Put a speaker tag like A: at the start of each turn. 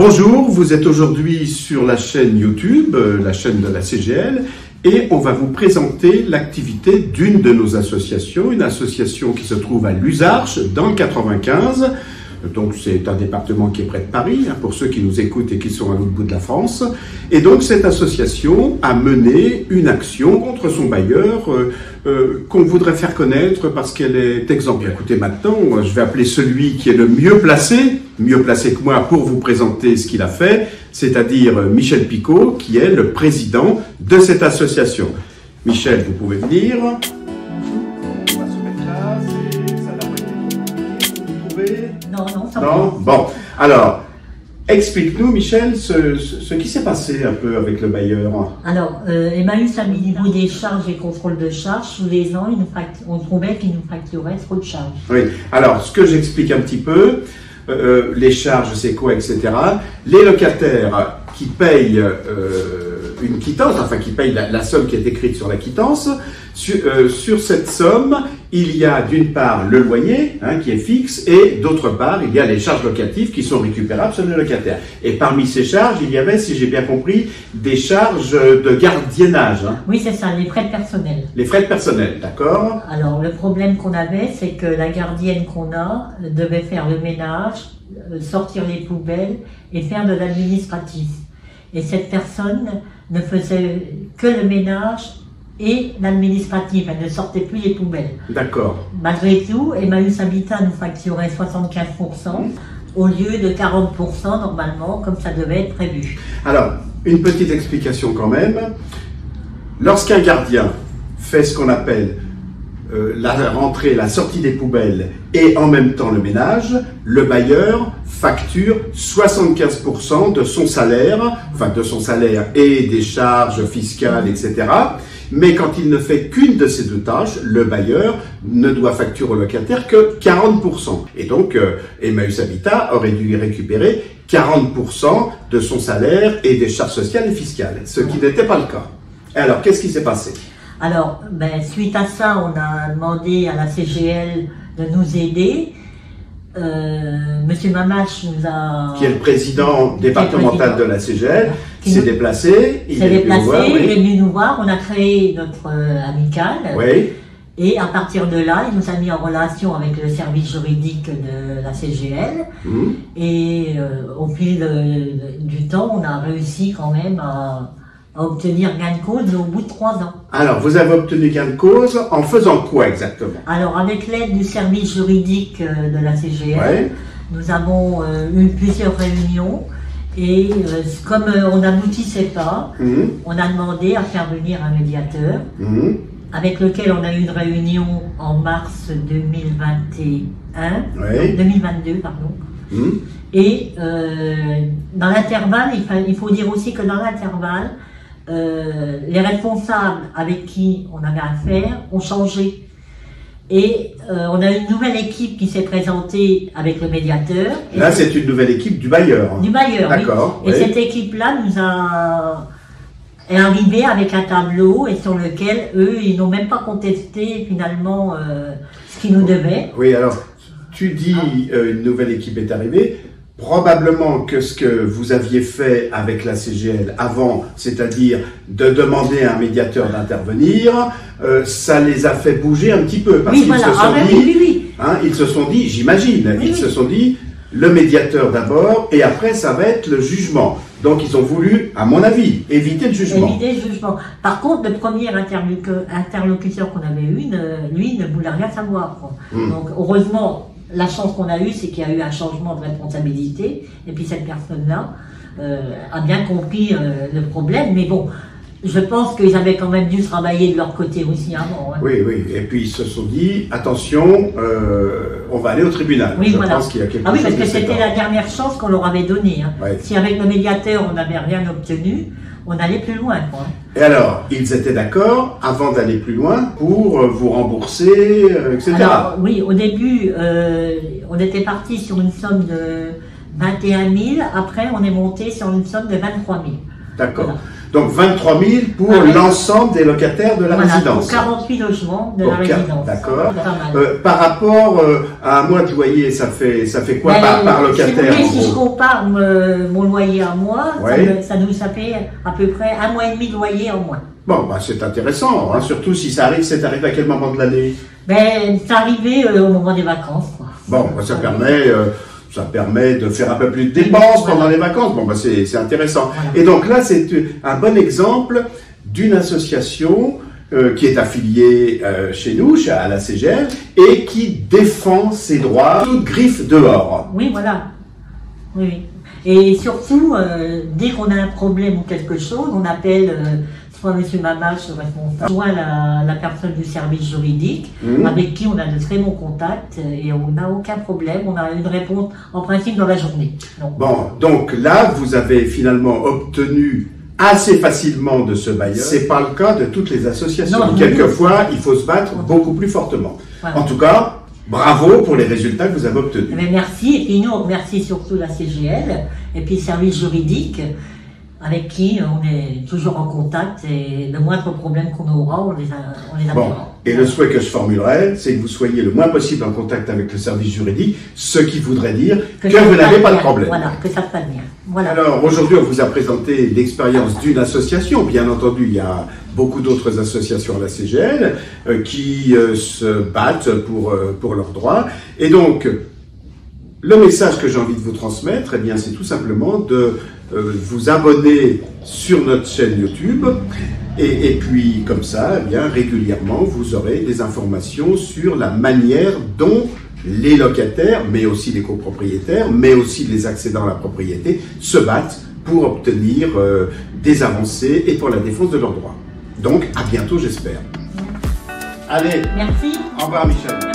A: Bonjour, vous êtes aujourd'hui sur la chaîne YouTube, la chaîne de la CGL, et on va vous présenter l'activité d'une de nos associations, une association qui se trouve à Luzarches, dans le 95. Donc c'est un département qui est près de Paris, pour ceux qui nous écoutent et qui sont à l'autre bout de la France. Et donc cette association a mené une action contre son bailleur qu'on voudrait faire connaître parce qu'elle est exemplaire. Écoutez, maintenant, je vais appeler celui qui est le mieux placé que moi pour vous présenter ce qu'il a fait, c'est-à-dire Michel Picot, qui est le président de cette association. Michel, vous pouvez venir. Non. Bon, alors, explique-nous, Michel, ce qui s'est passé un peu avec le bailleur.
B: Alors, Emmaüs a mis niveau des charges et contrôle de charges. Tous les ans, on trouvait qu'il nous facturait trop de charges. Oui,
A: alors, ce que j'explique un petit peu, les charges, c'est quoi, etc. Les locataires qui payent une quittance, enfin qui payent la somme qui est écrite sur la quittance, sur cette somme, il y a d'une part le loyer qui est fixe et d'autre part il y a les charges locatives qui sont récupérables sur le locataire. Et parmi ces charges, il y avait, si j'ai bien compris, des charges de gardiennage.
B: Oui, c'est ça, les frais de personnel.
A: Les frais de personnel, d'accord.
B: Alors le problème qu'on avait, c'est que la gardienne qu'on a devait faire le ménage, sortir les poubelles et faire de l'administratif. Et cette personne ne faisait que le ménage et l'administratif, elle ne sortait plus les poubelles.
A: D'accord.
B: Malgré tout, Emmaüs Habitat nous facturait 75% au lieu de 40% normalement, comme ça devait être prévu.
A: Alors, une petite explication quand même. Lorsqu'un gardien fait ce qu'on appelle la rentrée, la sortie des poubelles et en même temps le ménage, le bailleur facture 75% de son salaire, enfin de son salaire et des charges fiscales, etc. Mais quand il ne fait qu'une de ces deux tâches, le bailleur ne doit facturer au locataire que 40%. Et donc, Emmaüs Habitat aurait dû récupérer 40% de son salaire et des charges sociales et fiscales, ce qui n'était pas le cas. Alors, qu'est-ce qui s'est passé?
B: Alors, suite à ça, on a demandé à la CGL de nous aider. Monsieur Mamache nous a...
A: Qui est le président départemental de la CGL, s'est déplacé.
B: Il est venu nous voir, on a créé notre amicale.
A: Oui.
B: Et à partir de là, il nous a mis en relation avec le service juridique de la CGL. Et au fil du temps, on a réussi quand même à obtenir gain de cause au bout de 3 ans. Alors,
A: vous avez obtenu gain de cause en faisant quoi exactement?
B: Alors, avec l'aide du service juridique de la CGL, nous avons eu plusieurs réunions et comme on n'aboutissait pas, on a demandé à faire venir un médiateur avec lequel on a eu une réunion en mars 2021, donc 2022, pardon. Et dans l'intervalle, il faut dire aussi que dans l'intervalle, les responsables avec qui on avait affaire ont changé. Et on a une nouvelle équipe qui s'est présentée avec le médiateur.
A: Là, c'est une nouvelle équipe du bailleur.
B: Du bailleur,
A: d'accord.
B: Oui. Et cette équipe-là est arrivée avec un tableau et sur lequel, eux, ils n'ont même pas contesté finalement ce qu'ils nous devaient.
A: Oui, alors, tu dis une nouvelle équipe est arrivée. Probablement que ce que vous aviez fait avec la CGL avant, c'est-à-dire de demander à un médiateur d'intervenir, ça les a fait bouger un petit peu. Parce qu'ils se sont dit, ils se sont dit, j'imagine, se sont dit, le médiateur d'abord, et après ça va être le jugement. Donc ils ont voulu, à mon avis, éviter le jugement.
B: Éviter le jugement. Par contre, le premier interlocuteur qu'on avait eu, lui, ne voulait rien savoir. Donc heureusement, la chance qu'on a eue, c'est qu'il y a eu un changement de responsabilité, et puis cette personne-là a bien compris le problème, mais bon, je pense qu'ils avaient quand même dû travailler de leur côté aussi avant.
A: Oui, et puis ils se sont dit, attention, on va aller au tribunal.
B: Oui,
A: je pense qu'il y a quelque chose.
B: Oui, parce que c'était la dernière chance qu'on leur avait donnée. Si avec le médiateur, on n'avait rien obtenu, on allait plus loin.
A: Et alors, ils étaient d'accord, avant d'aller plus loin, pour vous rembourser, etc.
B: Alors, oui, au début, on était parti sur une somme de 21 000, après on est monté sur une somme de 23 000.
A: D'accord.
B: Voilà.
A: Donc 23 000 pour l'ensemble des locataires de la résidence.
B: Pour 48 logements de la résidence.
A: D'accord. Par rapport à un mois de loyer, ça fait quoi par locataire?
B: Si je compare mon loyer à moi, ça nous fait à peu près 1 mois et demi de loyer en moins.
A: Bon, bah, c'est intéressant, hein, surtout si ça arrive, c'est arrivé à quel moment de l'année?
B: C'est arrivé au moment des vacances, quoi.
A: Bon, bah, ça permet de faire un peu plus de dépenses pendant les vacances. Bon, bah, c'est intéressant. Voilà. Et donc là, c'est un bon exemple d'une association qui est affiliée chez nous, à la CGL, et qui défend ses droits, toute griffe dehors.
B: Oui, voilà. Oui. Et surtout, dès qu'on a un problème ou quelque chose, on appelle soit M. Mamache, le responsable, soit la personne du service juridique, avec qui on a de très bons contacts et on n'a aucun problème. On a une réponse en principe dans la journée.
A: Donc là, vous avez finalement obtenu assez facilement de ce bailleur. C'est pas le cas de toutes les associations. Non, quelquefois, il faut se battre beaucoup plus fortement. Voilà. En tout cas, bravo pour les résultats que vous avez obtenus.
B: Merci. Et puis nous, on remercie surtout la CGL et puis le service juridique avec qui on est toujours en contact et le moindre problème qu'on aura, on les appellera.
A: Et le souhait que je formulerai, c'est que vous soyez le moins possible en contact avec le service juridique, ce qui voudrait dire que vous n'avez pas de problème.
B: Voilà, que ça se passe bien. Voilà.
A: Alors aujourd'hui, on vous a présenté l'expérience d'une association. Bien entendu, il y a beaucoup d'autres associations à la CGL qui se battent pour leurs droits. Et donc, le message que j'ai envie de vous transmettre, eh bien, c'est tout simplement de vous abonner sur notre chaîne YouTube et puis comme ça, eh bien, régulièrement, vous aurez des informations sur la manière dont les locataires, mais aussi les copropriétaires, mais aussi les accédants à la propriété, se battent pour obtenir des avancées et pour la défense de leurs droits. Donc, à bientôt, j'espère. Allez,
B: merci.
A: Au revoir, Michel.